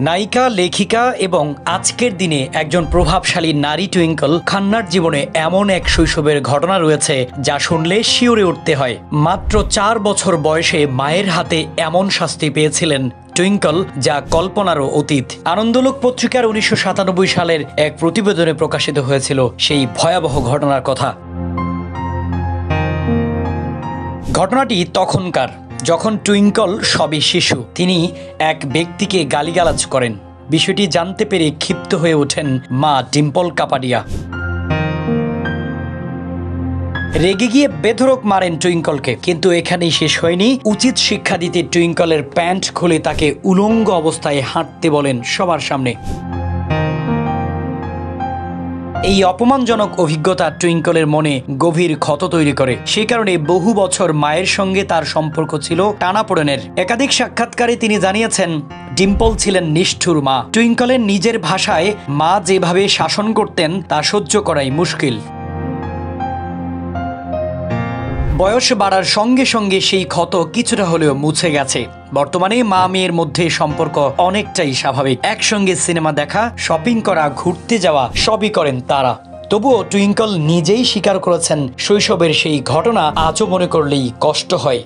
নায়িকা, লেখিকা এবং আজকের দিনে একজন প্রভাবশালী নারী টুইঙ্কল খান্নার জীবনে এমন এক শৈশবের ঘটনা রয়েছে যা শুনলে শিউরে উঠতে হয়। মাত্র 4 বছর বয়সে মায়ের হাতে এমন শাস্তি পেয়েছিলেন টুইঙ্কল, যা কল্পনারও অতীত। আনন্দলোক পত্রিকার 1997 সালের এক প্রতিবেদনে প্রকাশিত হয়েছিল সেই ভয়াবহ ঘটনার কথা। ঘটনাটি তখনকার, যখন টুইঙ্কল সবে শিশু। তিনি এক ব্যক্তিকে গালিগালাজ করেন। বিষয়টি জানতে পেরে ক্ষিপ্ত হয়ে ওঠেন মা ডিম্পল কাপাডিয়া। রেগে গিয়ে বেধড়ক মারেন টুইঙ্কলকে। কিন্তু এখানেই শেষ হয়নি। উচিত শিক্ষা দিতে টুইঙ্কলের প্যান্ট খুলে তাকে উলঙ্গ অবস্থায় হাঁটতে বলেন সবার সামনে। এই অপমানজনক অভিজ্ঞতা টুইঙ্কলের মনে গভীর ক্ষত তৈরি করে। সে কারণে বহু বছর মায়ের সঙ্গে তার সম্পর্ক ছিল টানাপোড়েনের। একাধিক সাক্ষাৎকারে তিনি জানিয়েছেন, ডিম্পল ছিলেন নিষ্ঠুর মা। টুইঙ্কলের নিজের ভাষায়, মা যেভাবে শাসন করতেন তা সহ্য করাই মুশকিল। বয়স বাড়ার সঙ্গে সঙ্গে সেই ক্ষত কিছুটা হলেও মুছে গেছে। বর্তমানে মা মেয়ের মধ্যে সম্পর্ক অনেকটাই স্বাভাবিক। একসঙ্গে সিনেমা দেখা, শপিং করা, ঘুরতে যাওয়া সবই করেন তারা। তবুও টুইঙ্কল নিজেই স্বীকার করেছেন, শৈশবের সেই ঘটনা আজও মনে করলেই কষ্ট হয়।